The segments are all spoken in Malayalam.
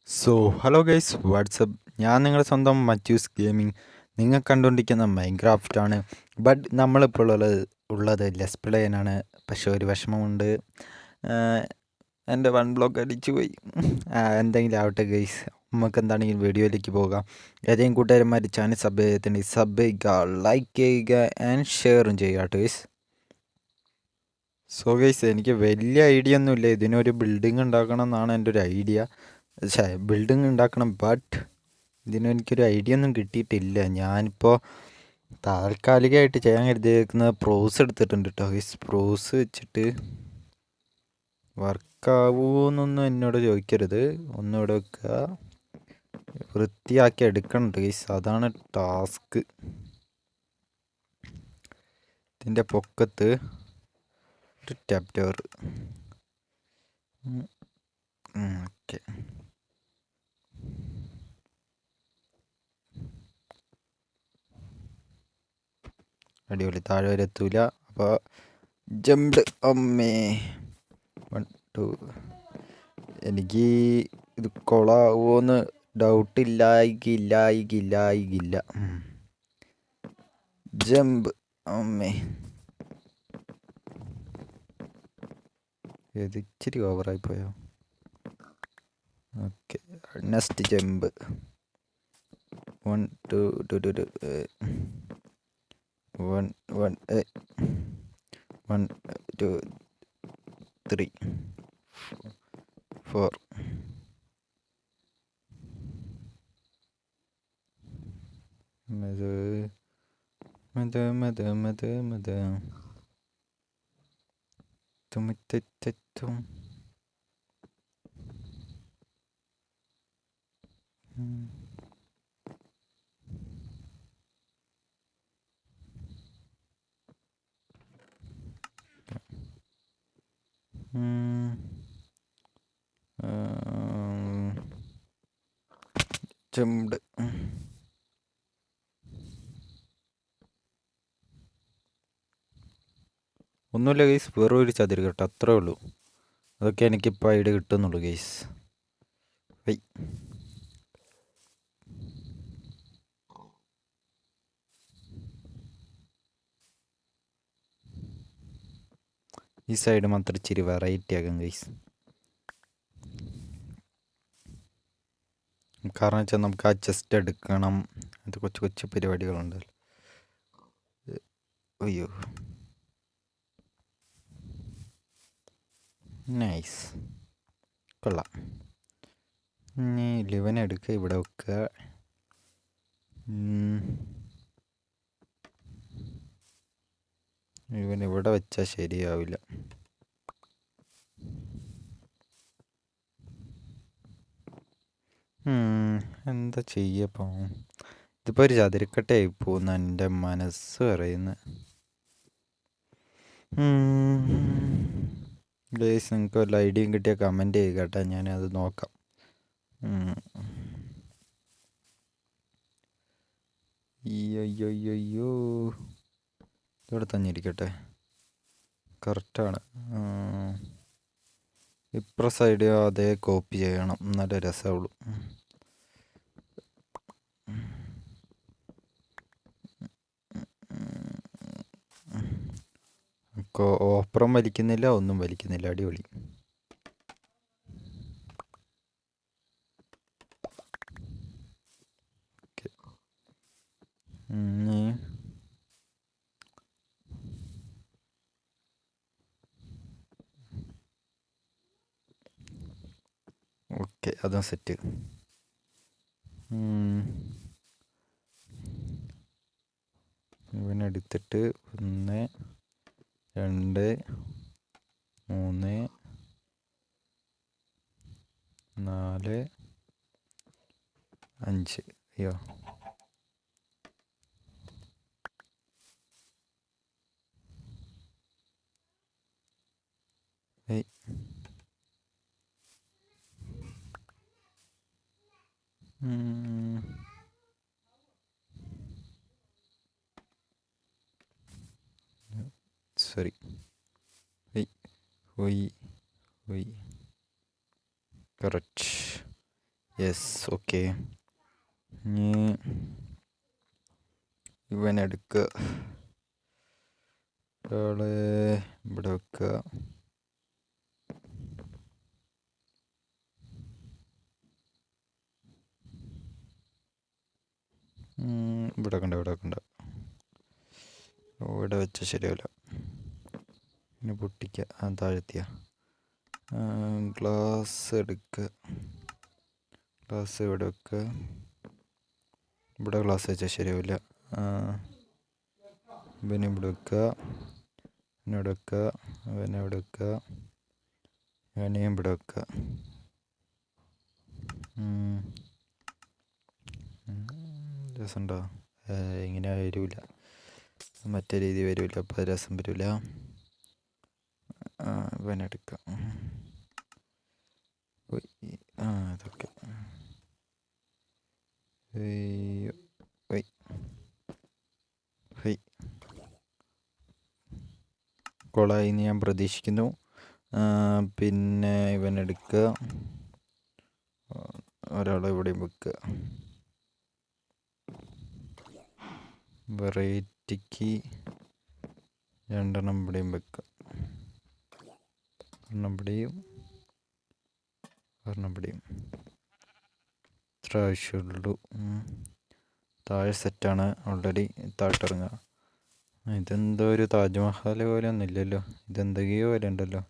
So hello guys WhatsApp. ഞാൻ നിങ്ങളുടെ സ്വന്തം മറ്റ്യൂസ് ഗെയിമിംഗ്. നിങ്ങൾ കണ്ടുകൊണ്ടിരിക്കുന്ന മൈൻക്രാഫ്റ്റ് ആണ്. ബട്ട് നമ്മളിപ്പോൾ ഉള്ളത് ലെസ് പ്ലേനാണ്. പക്ഷെ ഒരു വിഷമമുണ്ട്. ആഹ് എൻ്റെ വൺ ബ്ലോക്ക് അടിച്ചു പോയി. എന്തെങ്കിലും ആവട്ടെ ഗൈസ്, നമുക്ക് എന്താണെങ്കിലും വീഡിയോയിലേക്ക് പോകാം. ഏതെങ്കിലും കൂട്ടുകാരന്മാർ ചാനൽ സബ് ചെയ്തിട്ടുണ്ടെങ്കിൽ സബ് ചെയ്യുക, ലൈക്ക് ചെയ്യുക ആൻഡ് ഷെയറും ചെയ്യുക കേട്ടോ ഗൈസ്. സോ ഗൈസ്, എനിക്ക് വലിയ ഐഡിയ ഒന്നുമില്ല. ഇതിനൊരു ബിൽഡിംഗ് ഉണ്ടാക്കണം എന്നാണ് എൻ്റെ ഒരു ഐഡിയ. ബിൽഡിംഗ് ഉണ്ടാക്കണം, ബട്ട് ഇതിനെനിക്കൊരു ഐഡിയ ഒന്നും കിട്ടിയിട്ടില്ല. ഞാനിപ്പോൾ താൽക്കാലികമായിട്ട് ചെയ്യാൻ കരുതിയിരിക്കുന്നത് പ്രോസ് എടുത്തിട്ടുണ്ട് കേട്ടോ. ഈ പ്രോസ് വെച്ചിട്ട് വർക്കാവൂന്നൊന്നും എന്നോട് ചോദിക്കരുത്. ഒന്നുകൂടെ വെക്കുക, വൃത്തിയാക്കി എടുക്കണുണ്ട് ഗൈസ്, അതാണ് ടാസ്ക്. ഇതിൻ്റെ പൊക്കത്ത് ഒരു ടാപ്പ് ടവർ. ഓക്കെ, അടിപൊളി. താഴെ വരെ എത്തൂല, അപ്പോൾ ജമ്പ്. അമ്മേ, 1 2. എനിക്ക് ഇത് കൊളാവോന്ന് ഡൗട്ടില്ലായിക്കില്ല. ജമ്പ്. അമ്മേ, ഇത് ഇച്ചിരി ഓവറായി പോയോ? Okay, next jump. 1 2 2 2 1 1 1 2 3 4. മത തുമിത്തും. ജമ്പ്. ഒന്നുമില്ല ഗൈസ്, വെറും ഒരു ചതുര് കേട്ടോ, അത്രേ ഉള്ളൂ. അതൊക്കെ എനിക്കിപ്പോൾ ഐഡിയ കിട്ടുന്നുള്ളൂ ഗൈസ്. വൈ ഈ സൈഡ് മാത്രം ഇച്ചിരി വെറൈറ്റി ആകും ഗൈസ്. കാരണം വെച്ചാൽ നമുക്ക് ആ ചെസ്റ്റ് എടുക്കണം. അത് കൊച്ചു പരിപാടികളുണ്ടല്ലോ. അയ്യോ, നൈസ്, കൊള്ളാം. ഇനി 11 എടുക്കുക, ഇവിടെ വെക്കുക. ഇവൻ ഇവിടെ വെച്ചാൽ ശരിയാവില്ല. എന്താ ചെയ്യപ്പോൾ? ഇതിപ്പോൾ ഒരു ചതുരക്കട്ടയായി പോകുന്ന എൻ്റെ മനസ്സ് പറയുന്നത്. ഗൈസ്, നിങ്ങൾക്ക് വല്ല ഐഡിയയും കിട്ടിയ കമൻറ്റ് ചെയ്യുക കേട്ടോ, ഞാനത് നോക്കാം. അയ്യോ, ഇവിടെ തന്നെ ഇരിക്കട്ടെ, കറക്റ്റാണ്. ഇപ്പുറ സൈഡ് അതേ കോപ്പി ചെയ്യണം, നല്ല രസമുള്ളൂ. ഓപ്പറും വലിക്കുന്നില്ല, ഒന്നും വലിക്കുന്നില്ല, അടിപൊളി. ഓക്കെ, അതും സെറ്റ്. ഇവനെടുത്തിട്ട് 1 2 3 4 5. അയ്യോ, ഏയ്, സോറി. ഹൊയ് കറക്റ്റ്. Yes, okay. ഇനി ഇവനെടുക്കുക, ഒരാളെ ഇവിടെ വെക്കുക. ഇവിടെ കണ്ട ഇവിടെ വെച്ച ശരിയാവില്ല. ഇനി പൊട്ടിക്കുക, താഴ്ത്തിയ ഗ്ലാസ് എടുക്കുക. ഗ്ലാസ് ഇവിടെ വെക്കുക. ഇവിടെ ഗ്ലാസ് വെച്ചാൽ ശരിയാവില്ല. ഇവനെ ഇവിടെ വെക്കുക, ഇവിടെ വെക്കുക, അവനെ ഇവിടെ വെക്കുക, അവനെയും ഇവിടെ വെക്കുക. രസമുണ്ടോ? ഇങ്ങനെ വരില്ല, മറ്റേ രീതി വരില്ല, അപ്പോൾ രസം വരില്ല. ഇവനെടുക്കാം. ഇതൊക്കെ കൊളായി എന്ന് ഞാൻ പ്രതീക്ഷിക്കുന്നു. പിന്നെ ഇവനെടുക്കുക, ഒരാളെ ഇവിടെയും വെക്കുക. വെറൈറ്റിക്ക് 2 എണ്ണം ഇവിടെയും വെക്കുക. ഒരെണ്ണം ഇവിടെയും, ഒരെണ്ണം ഇവിടെയും. ഇത്ര ആവശ്യമുള്ളൂ. താഴെ സെറ്റാണ് ഓൾറെഡി. താഴ്ത്തിറങ്ങുക. ഇതെന്തോ ഒരു താജ്മഹൽ പോലെ ഒന്നും ഇല്ലല്ലോ, ഇതെന്തൊക്കെയോ പോലെ ഉണ്ടല്ലോ.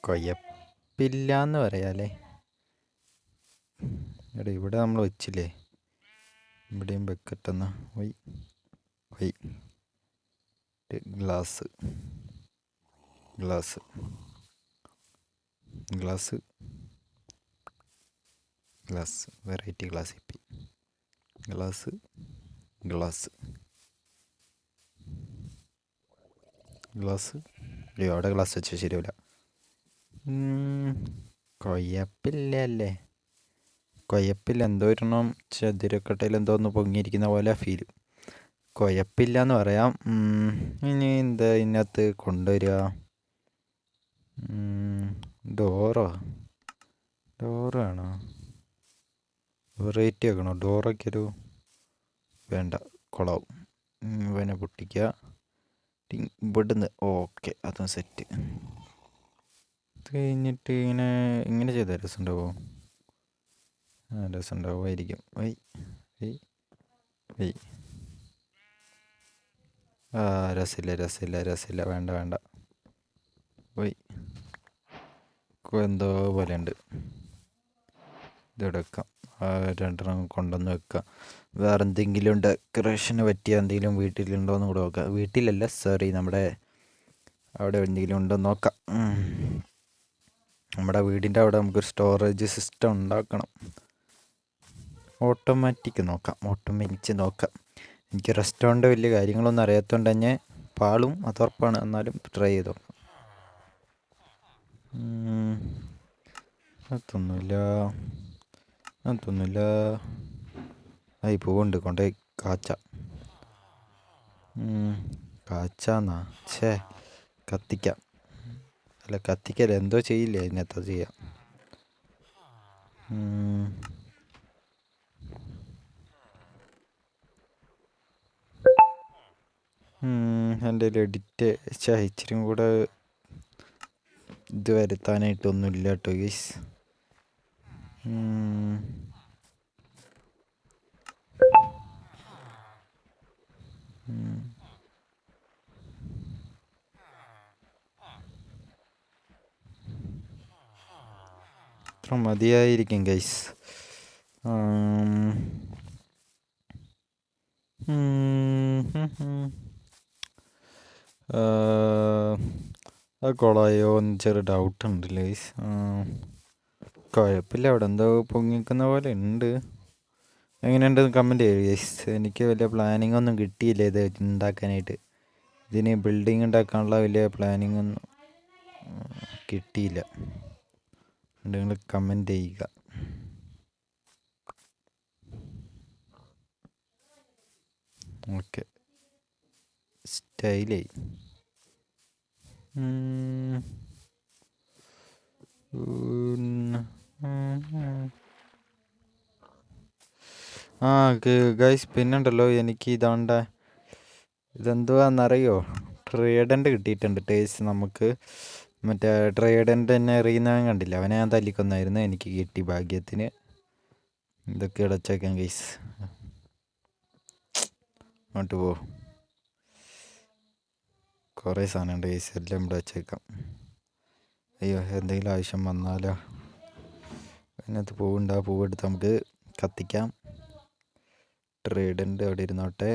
കുഴപ്പമില്ലാന്ന് പറയാല്ലേ. എടാ ഇവിടെ നമ്മൾ വെച്ചില്ലേ, ഇവിടെയും വെക്കട്ടെന്ന. Glass glass glass glass variety glass ഇപ്പി ഗ്ലാസ് ഗ്ലാസ് ഗ്ലാസ്. അവിടെ ഗ്ലാസ് വെച്ചാൽ ശരിയാവില്ല. കുഴപ്പമില്ലല്ലേ, കുഴപ്പമില്ല. എന്തോ ഒരെണ്ണം ചതുരക്കട്ടയിൽ എന്തോ ഒന്ന് പൊങ്ങിയിരിക്കുന്ന പോലെ ഫീൽ. കുഴപ്പമില്ല എന്ന് പറയാം. ഇനി എന്താ ഇതിനകത്ത് കൊണ്ടുവരിക? ഡോറാണോ? വെറൈറ്റി ആക്കണോ? ഡോറൊക്കെ വേണ്ട, കുളവും. ഇവനെ പൊട്ടിക്കുക. ഇവിടുന്ന് ഓക്കെ, അതും സെറ്റ്. ഇത് കഴിഞ്ഞിട്ട് ഇങ്ങനെ ചെയ്താൽ രസമുണ്ടാവോ? രസമുണ്ടാവുമായിരിക്കും. രസമില്ല, വേണ്ട. എന്തോ പോലെ ഉണ്ട്. ഇതെവിടെ വെക്കാം? 2 എണ്ണം കൊണ്ടുവന്ന് വെക്കാം. വേറെ എന്തെങ്കിലും ഡെക്കറേഷന് പറ്റിയ എന്തെങ്കിലും വീട്ടിലുണ്ടോ എന്ന് കൂടെ നോക്കാം. വീട്ടിലല്ല, സോറി, നമ്മുടെ അവിടെ എന്തെങ്കിലും ഉണ്ടോ എന്ന് നോക്കാം. നമ്മുടെ വീടിൻ്റെ അവിടെ നമുക്കൊരു സ്റ്റോറേജ് സിസ്റ്റം ഉണ്ടാക്കണം. ഓട്ടോമാറ്റിക് നോക്കാം. എനിക്ക് റെസ്റ്റോറൻറ്റ് വലിയ കാര്യങ്ങളൊന്നും അറിയാത്തതുകൊണ്ട് തന്നെ പാളും, അത് ഉറപ്പാണ്. എന്നാലും ട്രൈ ചെയ്ത് നോക്കാം. അതൊന്നുമില്ല. പോകുന്നുണ്ട്, കൊണ്ടുപോയി കാച്ചാന്നാ. കത്തിക്കാം. അല്ല, കത്തിക്കല്ല, എന്തോ ചെയ്യില്ലേ അതിനകത്ത് ചെയ്യാം. എൻ്റെ എഡിറ്റ് ഇച്ചിരി കൂടെ ഇത് വരുത്താനായിട്ടൊന്നുമില്ല കേട്ടോ ഗൈസ്. ഇത്ര മതിയായിരിക്കും ഗൈസ്. കൊളായോ എന്ന് ചെറിയ ഡൗട്ടുണ്ട് ഗൈസ്. കുഴപ്പമില്ല, അവിടെ എന്തോ പൊങ്ങിക്കുന്ന പോലെ ഉണ്ട്. എങ്ങനെയുണ്ടെന്ന് കമൻറ്റ് ചെയ്യുക ഗൈസ്. എനിക്ക് വലിയ പ്ലാനിങ് ഒന്നും കിട്ടിയില്ല ഇത് ഉണ്ടാക്കാനായിട്ട്. ഇതിന് ബിൽഡിങ് ഉണ്ടാക്കാനുള്ള വലിയ പ്ലാനിങ് ഒന്നും കിട്ടിയില്ല. നിങ്ങൾ കമൻറ്റ് ചെയ്യുക. ഓക്കെ, സ്റ്റൈലായി. ആ ഗൈസ് പിന്നുണ്ടല്ലോ എനിക്ക് ഇതെന്തുവാന്നറിയോ, ട്രേഡൻ്റ് കിട്ടിയിട്ടുണ്ട് ടേസ്റ്റ് നമുക്ക്. മറ്റേ ട്രേഡൻ്റ് തന്നെ എറിയുന്നവൻ കണ്ടില്ല, അവനെ ഞാൻ തല്ലിക്കൊന്നായിരുന്നു, എനിക്ക് കിട്ടി ഭാഗ്യത്തിന്. ഇതൊക്കെ ഇടച്ചേക്കാം ഗൈസ്, അങ്ങോട്ട് പോ. കുറേ സാധനമുണ്ട് ഗൈസ്, എല്ലാം ഇവിടെ വെച്ചേക്കാം. അയ്യോ എന്തെങ്കിലും ആവശ്യം വന്നാലോ. അതിനകത്ത് പൂവുണ്ട്, ആ പൂവെടുത്ത് നമുക്ക് കത്തിക്കാം. ട്രേഡൻ്റ് അവിടെ ഇരുന്നോട്ടെ.